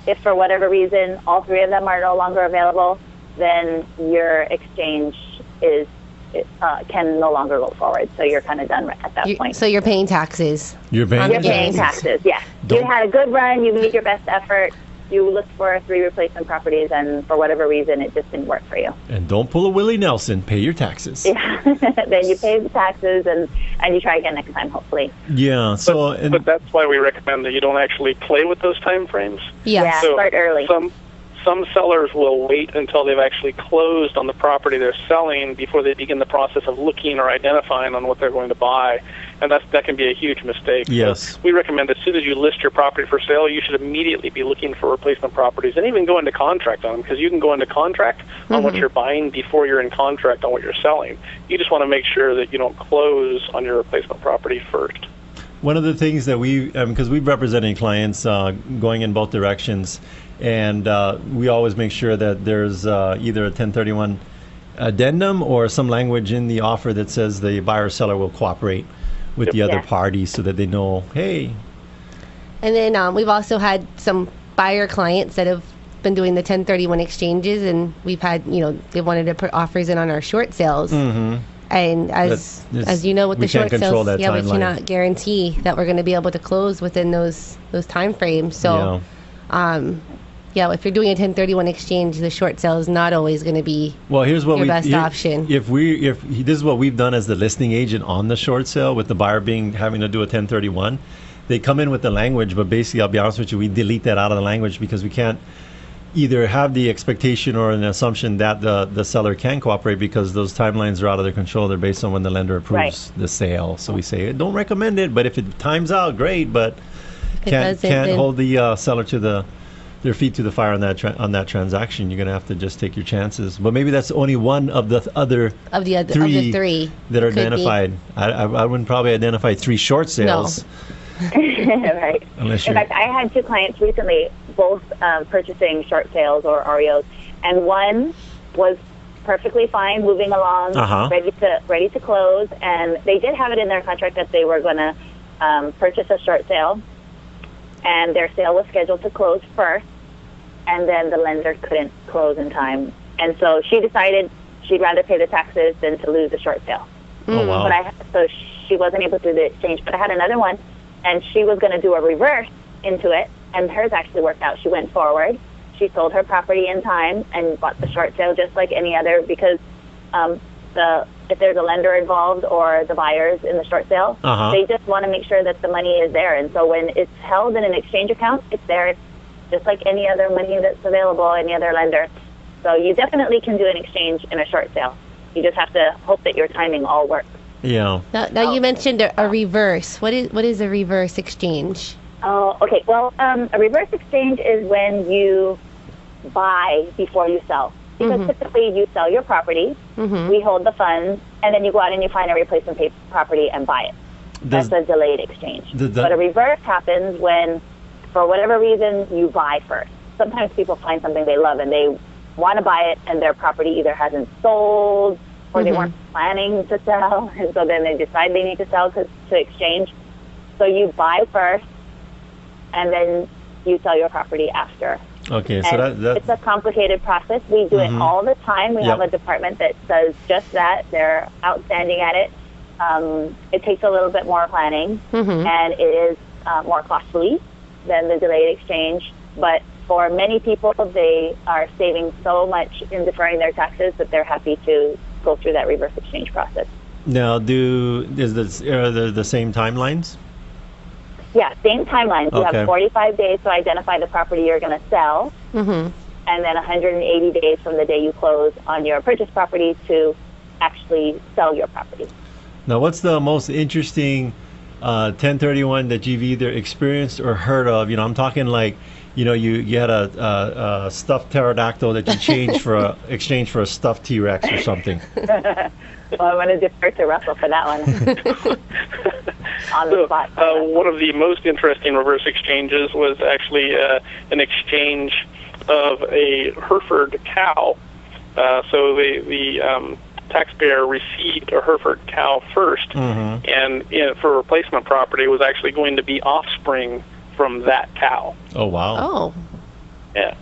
If for whatever reason all 3 of them are no longer available, then your exchange can no longer go forward. So you're kind of done at that point. So you're paying taxes. You're paying taxes, yes. You had a good run. You made your best effort. You looked for 3 replacement properties, and for whatever reason, it just didn't work for you. And don't pull a Willie Nelson. Pay your taxes. Yeah. Then you pay the taxes, and you try again next time, hopefully. Yeah. So, but that's why we recommend that you don't actually play with those time frames. Yeah, so start early. Some sellers will wait until they've actually closed on the property they're selling before they begin the process of looking or identifying on what they're going to buy, and that can be a huge mistake. Yes. So we recommend as soon as you list your property for sale, you should immediately be looking for replacement properties and even go into contract on them, because you can go into contract on what you're buying before you're in contract on what you're selling. You just want to make sure that you don't close on your replacement property first. One of the things that because we've represented clients going in both directions, and we always make sure that there's either a 1031 addendum or some language in the offer that says the buyer or seller will cooperate with the other party, so that they know, hey. And then we've also had some buyer clients that have been doing the 1031 exchanges, and we've had, they wanted to put offers in on our short sales. And as you know, with the short sales, we cannot guarantee that we're going to be able to close within those time frames. So, if you're doing a 1031 exchange, the short sale is not always going to be your best option. If this is what we've done as the listing agent on the short sale, with the buyer having to do a 1031, they come in with the language, but basically, I'll be honest with you, we delete that out of the language because we can't either have the expectation or an assumption that the seller can cooperate, because those timelines are out of their control. They're based on when the lender approves the sale. So we say, don't recommend it, but if it times out, great, but can't hold the seller to their feet to the fire on that transaction. You're going to have to just take your chances. But maybe that's only one of the three that are identified. I wouldn't probably identify 3 short sales. No. Right. In fact, I had 2 clients recently, both purchasing short sales or REOs, and one was perfectly fine, moving along, ready to close, and they did have it in their contract that they were going to purchase a short sale, and their sale was scheduled to close first, and then the lender couldn't close in time, and so she decided she'd rather pay the taxes than to lose the short sale. Oh, wow. So she wasn't able to do the exchange, but I had another one, and she was going to do a reverse into it, and hers actually worked out. She went forward. She sold her property in time and bought the short sale just like any other, because if there's a lender involved or the buyers in the short sale, they just want to make sure that the money is there. And so when it's held in an exchange account, it's there. It's just like any other money that's available, any other lender. So you definitely can do an exchange in a short sale. You just have to hope that your timing all works. Yeah. Now you mentioned a reverse. What is a reverse exchange? Oh, okay. Well, a reverse exchange is when you buy before you sell. Because typically you sell your property, we hold the funds, and then you go out and you find a replacement property and buy it. That's a delayed exchange. But a reverse happens when, for whatever reason, you buy first. Sometimes people find something they love and they want to buy it, and their property either hasn't sold or they weren't planning to sell, and so then they decide they need to sell to exchange. So you buy first, and then you sell your property after. Okay, and so it's a complicated process. We do it all the time. We have a department that does just that. They're outstanding at it. It takes a little bit more planning, and it is more costly than the delayed exchange. But for many people, they are saving so much in deferring their taxes that they're happy to go through that reverse exchange process. Now, are the same timelines? Yeah, same timelines. You have 45 days to identify the property you're going to sell, and then 180 days from the day you close on your purchase property to actually sell your property. Now, what's the most interesting 1031 that you've either experienced or heard of? You know, I'm talking like, you know, you had a stuffed pterodactyl that you exchanged for a stuffed T-Rex or something. Well, I'm going to defer to Russell for that one. On the spot. One of the most interesting reverse exchanges was actually an exchange of a Hereford cow. So the taxpayer received a Hereford cow first, and for replacement property was actually going to be offspring from that cow. Oh, wow. Oh. Yeah.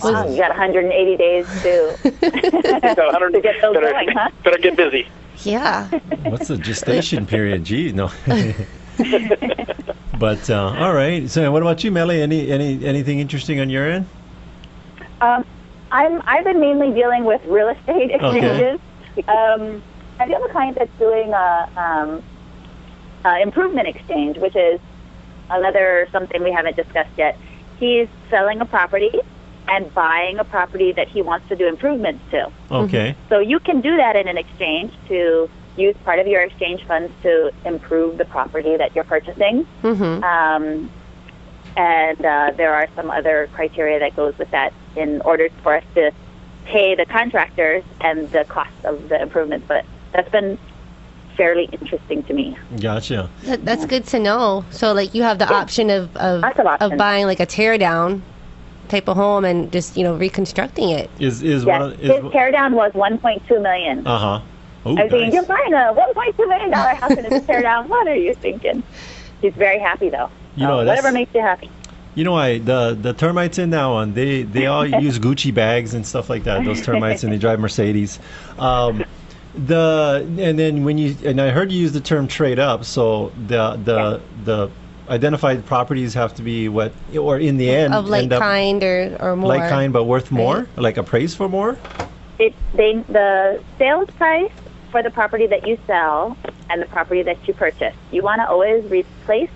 Wow, you got 180 days to get those going, huh? Better get busy. Yeah. What's the gestation period? Gee, no. But all right. So, what about you, Mele? Anything interesting on your end? I've been mainly dealing with real estate exchanges. Okay. I do have a client that's doing a improvement exchange, which is another something we haven't discussed yet. He's selling a property and buying a property that he wants to do improvements to. Okay. So you can do that in an exchange to use part of your exchange funds to improve the property that you're purchasing. And there are some other criteria that goes with that in order for us to pay the contractors and the cost of the improvements. But that's been fairly interesting to me. Gotcha. That's good to know. So, like, you have the option of buying like a tear down type of home and just, you know, reconstructing it. His tear down was $1.2 million. Oh, I was thinking, you're buying a $1.2 million house and it's a tear down. What are you thinking? He's very happy though. You know, whatever makes you happy. You know, the termites in that one, they all use Gucci bags and stuff like that. Those termites, and they drive Mercedes. And I heard you use the term trade up. So the identified properties have to be what, or in the end of like kind or more, like kind but worth more, like appraised for more. The sales price for the property that you sell and the property that you purchase, you want to always replace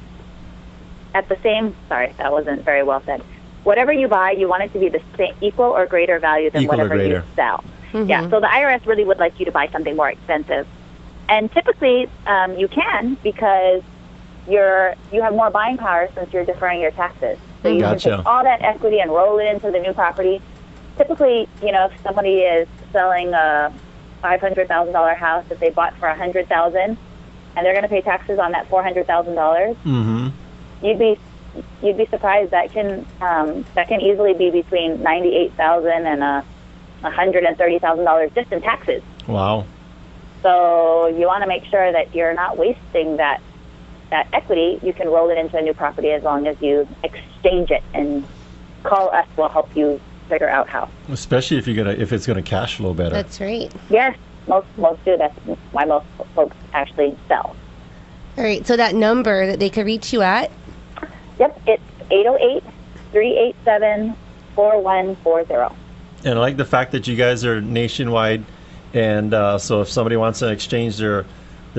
at the same. Sorry, that wasn't very well said. Whatever you buy, you want it to be the same, equal or greater value than whatever you sell. Yeah. So the IRS really would like you to buy something more expensive, and typically you can because you have more buying power since you're deferring your taxes. So you can take all that equity and roll it into the new property. Typically, you know, if somebody is selling a $500,000 house that they bought for $100,000, and they're going to pay taxes on that $400,000, you'd be surprised that can easily be between $98,000 and $130,000 just in taxes. Wow. So you want to make sure that you're not wasting that equity. You can roll it into a new property as long as you exchange it, and call us. We'll help you figure out how. Especially if it's gonna cash flow better. That's right. Yes, most do. That's why most folks actually sell. All right. So that number that they could reach you at. Yep, it's 808-387-4140. And I like the fact that you guys are nationwide, and so if somebody wants to exchange their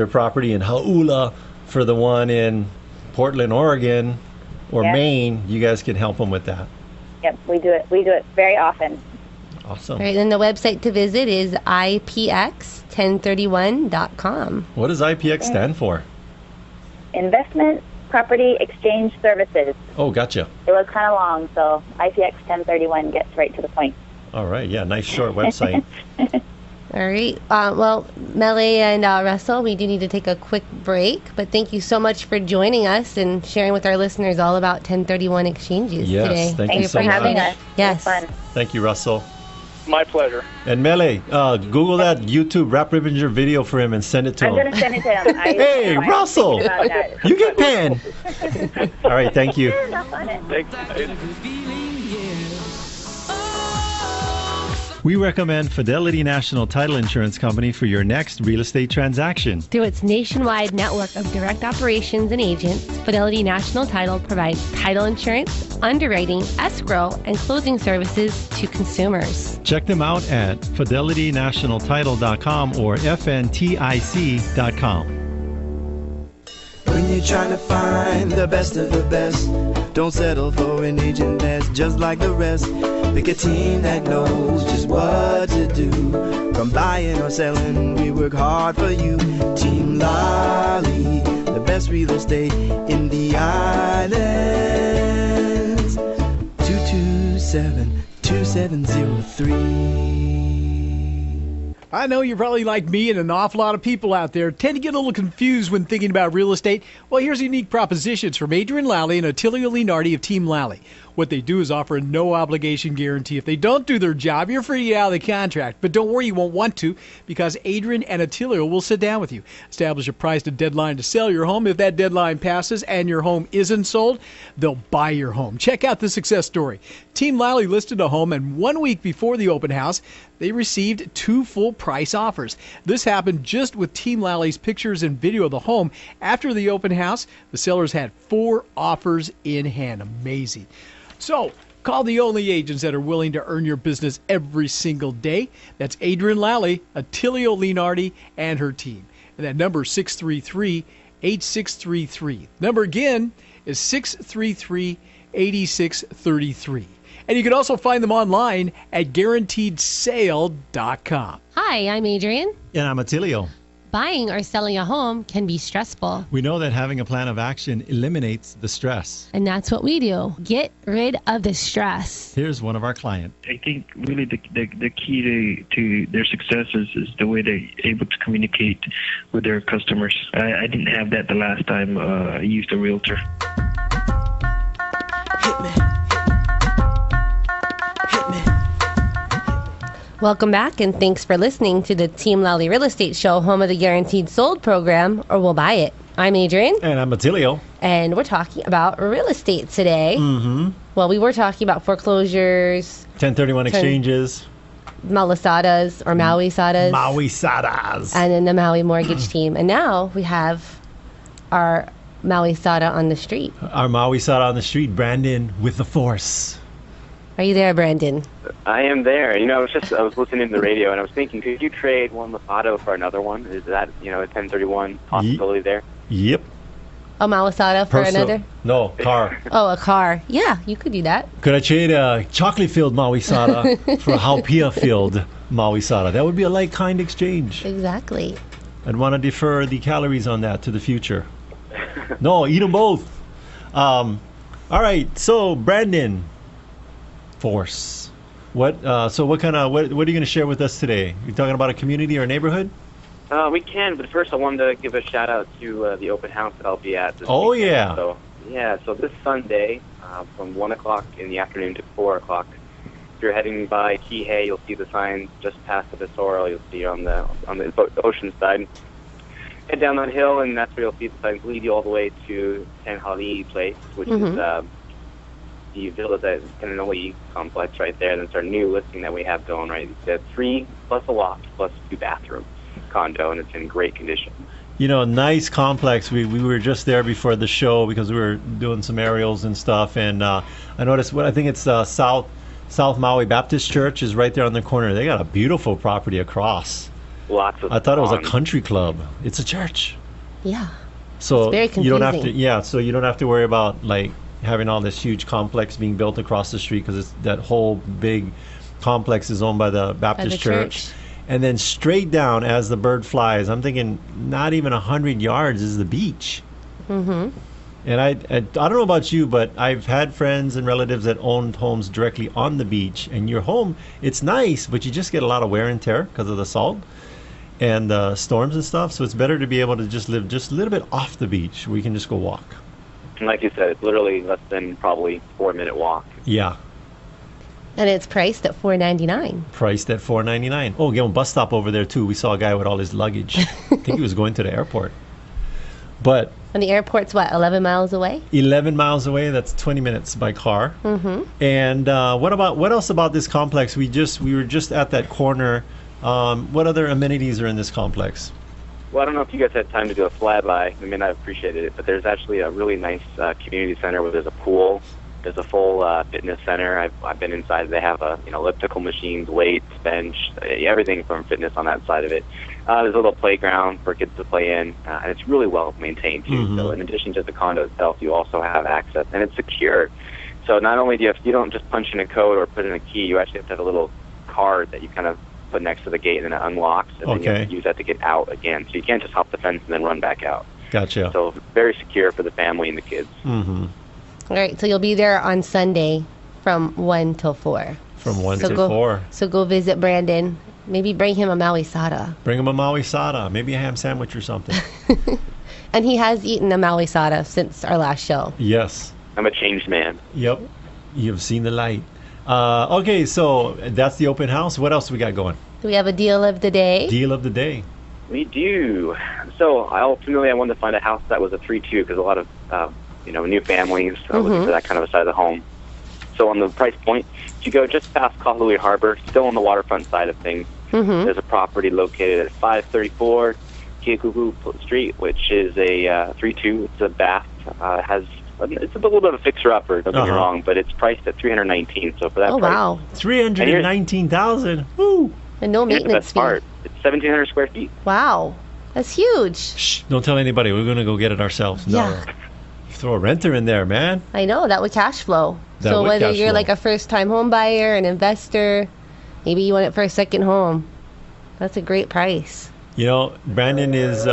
property in Hauula for the one in Portland, Oregon, or Maine, you guys can help them with that. Yep, we do it. We do it very often. Awesome. All right, then the website to visit is IPX1031.com. What does IPX stand for? Investment Property Exchange Services. Oh, gotcha. It was kind of long, so IPX 1031 gets right to the point. All right, yeah, nice short website. All right. Well, Mele and Russell, we do need to take a quick break, but thank you so much for joining us and sharing with our listeners all about 1031 exchanges today. Thank you so much. Thanks for having us. Yes. It was fun. Thank you, Russell. My pleasure. And Mele, Google that YouTube Rap Rippinger video for him and send it to him. I'm going to send it to him. Hey, Russell, you get pen. All right, thank you. Thanks. We recommend Fidelity National Title Insurance Company for your next real estate transaction. Through its nationwide network of direct operations and agents, Fidelity National Title provides title insurance, underwriting, escrow, and closing services to consumers. Check them out at fidelitynationaltitle.com or fntic.com. When you're trying to find the best of the best, don't settle for an agent that's just like the rest. Pick a team that knows just what to do. From buying or selling, we work hard for you. Team Lally, the best real estate in the islands. 227-2703. I know you're probably like me and an awful lot of people out there tend to get a little confused when thinking about real estate. Well, here's a unique propositions from Adrienne Lally and Attilio Leonardi of Team Lally. What they do is offer a no-obligation guarantee. If they don't do their job, you're free to get out of the contract. But don't worry, you won't want to, because Adrienne and Attilio will sit down with you, establish a price and deadline to sell your home. If that deadline passes and your home isn't sold, they'll buy your home. Check out the success story. Team Lally listed a home, and 1 week before the open house, they received 2 full-price offers. This happened just with Team Lally's pictures and video of the home. After the open house, the sellers had 4 offers in hand. Amazing. So, call the only agents that are willing to earn your business every single day. That's Adrienne Lally, Attilio Leonardi, and her team. And that number is 633-8633. Number again is 633-8633. And you can also find them online at guaranteedsale.com. Hi, I'm Adrienne. And I'm Attilio. Buying or selling a home can be stressful. We know that having a plan of action eliminates the stress. And that's what we do. Get rid of the stress. Here's one of our clients. I think really the key to their success is the way they're able to communicate with their customers. I didn't have that the last time I used a realtor. Hit me. Welcome back, and thanks for listening to the Team Lally Real Estate Show, home of the Guaranteed Sold program, or We'll Buy It. I'm Adrienne. And I'm Attilio. And we're talking about real estate today. Mm-hmm. Well, we were talking about foreclosures, 1031 exchanges, Malisadas or Maui Sadas. Maui Sadas. And then the Maui mortgage team. And now we have our Maui Sada on the street. Our Maui Sada on the street, Brandon with the force. Are you there, Brandon? I am there. I was listening to the radio and I was thinking, could you trade one Mafado for another one? Is that, a 1031 possibility there? Yep. A Malisada for another? No, car. Oh, a car. Yeah, you could do that. Could I trade a chocolate-filled Maui Sada for a Haupia-filled Maui Sada? That would be a like-kind exchange. Exactly. I'd want to defer the calories on that to the future. No, eat them both. All right, so Brandon, force. What are you going to share with us today? You're talking about a community or a neighborhood? We can, but first I wanted to give a shout out to the open house that I'll be at this weekend. So this Sunday from 1 o'clock in the afternoon to 4 o'clock. If you're heading by Kihei, you'll see the sign just past the Visoro. You'll see on the ocean side. Head down that hill, and that's where you'll see the signs lead you all the way to Tenhali Place, which is the Villa Tenanoli complex right there. That's our new listing that we have going right. It's 3 plus a loft plus 2 bathroom condo, and it's in great condition. Nice complex. We were just there before the show because we were doing some aerials and stuff, and I noticed I think it's South Maui Baptist Church is right there on the corner. They got a beautiful property across. Lots of I thought it was a country club. It's a church. Yeah. So it's very confusing. you don't have to. Yeah. So you don't have to worry about having all this huge complex being built across the street, because that whole big complex is owned by the Baptist church. And then straight down as the bird flies, I'm thinking not even 100 yards is the beach. Mm-hmm. And I don't know about you, but I've had friends and relatives that owned homes directly on the beach. And your home, it's nice, but you just get a lot of wear and tear because of the salt and storms and stuff. So it's better to be able to just live just a little bit off the beach where you can just go walk. And like you said, it's literally less than probably 4-minute walk. Yeah. And it's priced at $499. Priced at $499. Oh, get a bus stop over there too. We saw a guy with all his luggage. I think he was going to the airport. But and the airport's 11 miles away? 11 miles away. That's 20 minutes by car. Mm-hmm. And what else about this complex? We were just at that corner. What other amenities are in this complex? Well, I don't know if you guys had time to do a flyby. I mean, I appreciated it, but there's actually a really nice community center where there's a pool. There's a full fitness center. I've been inside. They have elliptical machines, weights, bench, everything from fitness on that side of it. There's a little playground for kids to play in, and it's really well maintained too. Mm-hmm. So in addition to the condo itself, you also have access, and it's secure. So not only do you don't just punch in a code or put in a key, you actually have to have a little card that you kind of put next to the gate, and it unlocks, and then you have to use that to get out again. So you can't just hop the fence and then run back out. Gotcha. So very secure for the family and the kids. Mm-hmm. All right, so you'll be there on Sunday from 1 till 4. From 1 to 4. So go visit Brandon. Maybe bring him a Maui Sada. Bring him a Maui Sada. Maybe a ham sandwich or something. And he has eaten a Maui Sada since our last show. Yes. I'm a changed man. Yep. You've seen the light. Okay, so that's the open house. What else we got going? Do we have a deal of the day? Deal of the day. We do. So I wanted to find a house that was a 3-2 because a lot of new families are looking for that kind of a size of home. So on the price point, if you go just past Kahului Harbor, still on the waterfront side of things, there's a property located at 534 Keikuku Street, which is a 3-2. It's a bath. It's a little bit of a fixer-upper, don't get me wrong, but it's priced at $319. So for that price, wow, $319,000. Woo! And no here's the maintenance best fee. part. It's 1,700 square feet. Wow, that's huge. Shh! Don't tell anybody. We're gonna go get it ourselves. No. Yeah. Throw a renter in there, man. I know, that would cash flow. That So would whether cash you're flow. like a first-time home buyer, an investor, maybe you want it for a second home, that's a great price. You know, Brandon is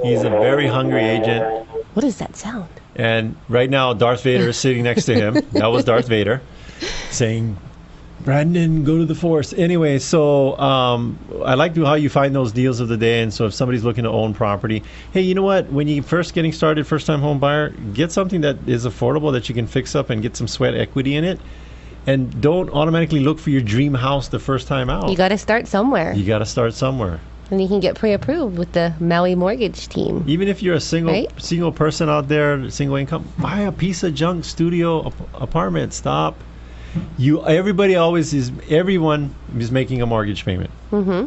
he's a very hungry agent. What is that sound? And right now, Darth Vader is sitting next to him. That was Darth Vader saying, Brandon, go to the Force. Anyway, so I like how you find those deals of the day. And so if somebody's looking to own property, hey, you know what? When you first getting started, first-time home buyer, get something that is affordable that you can fix up and get some sweat equity in it. And don't automatically look for your dream house the first time out. You got to start somewhere. You got to start somewhere. And you can get pre-approved with the Maui mortgage team. Even if you're a single person out there, single income, buy a piece of junk studio apartment. Stop. Everyone is making a mortgage payment. Mm-hmm.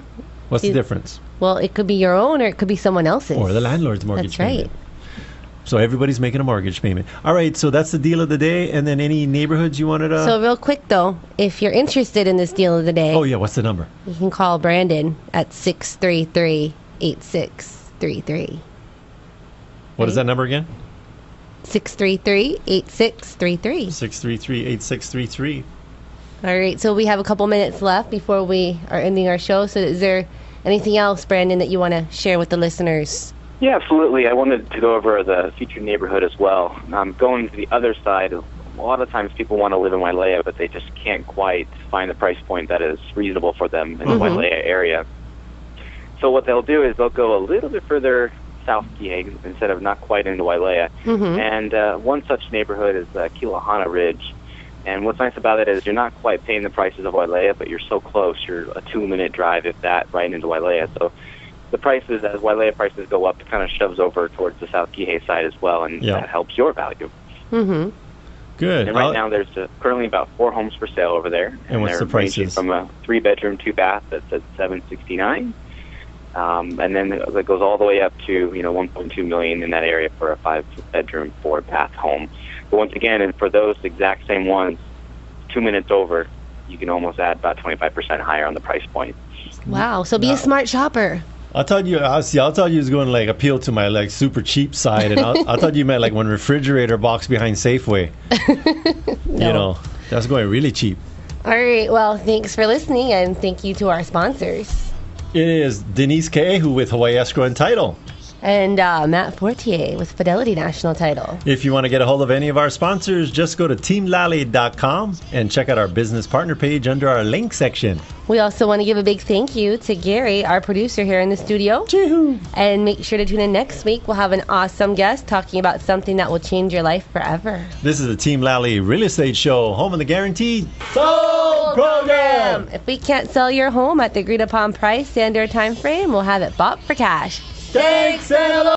What's the difference? Well, it could be your own or it could be someone else's. Or the landlord's mortgage That's payment. right. So everybody's making a mortgage payment. All right, so that's the deal of the day. And then any neighborhoods you wanted to... So real quick, though, if you're interested in this deal of the day... Oh, yeah, what's the number? You can call Brandon at 633-8633. What is that number again? 633-8633. 633-8633. All right, so we have a couple minutes left before we are ending our show. So is there anything else, Brandon, that you want to share with the listeners? Yeah, absolutely. I wanted to go over the featured neighborhood as well. Going to the other side, a lot of times people want to live in Wailea, but they just can't quite find the price point that is reasonable for them in the Wailea area. So what they'll do is they'll go a little bit further south Kihei instead of not quite into Wailea. And one such neighborhood is Kilahana Ridge. And what's nice about it is you're not quite paying the prices of Wailea, but you're so close. You're a 2-minute drive, if that, right into Wailea. So the prices, as Wailea prices go up, it kind of shoves over towards the South Kihei side as well, and that helps your value. Good. And right now there's currently about 4 homes for sale over there. And what's they're the prices? ranging from a 3-bedroom, 2-bath that's at $769. And then it goes all the way up to $1.2 million in that area for a 5-bedroom, 4-bath home. But once again, and for those exact same ones, 2 minutes over, you can almost add about 25% higher on the price point. Wow, so be a smart shopper. I thought you was going to like appeal to my like super cheap side, and I thought you meant like one refrigerator box behind Safeway. You know, that's going really cheap. All right, well, thanks for listening, and thank you to our sponsors. It is Denise Ke'ehu with Hawaii Escrow and Title. And Matt Fortier with Fidelity National Title. If you want to get a hold of any of our sponsors, just go to teamlally.com and check out our business partner page under our link section. We also want to give a big thank you to Gary, our producer here in the studio. Chee-hoo. And make sure to tune in next week. We'll have an awesome guest talking about something that will change your life forever. This is the Team Lally Real Estate Show, home of the guaranteed sold program. If we can't sell your home at the agreed upon price and or time frame, we'll have it bought for cash. Thanks and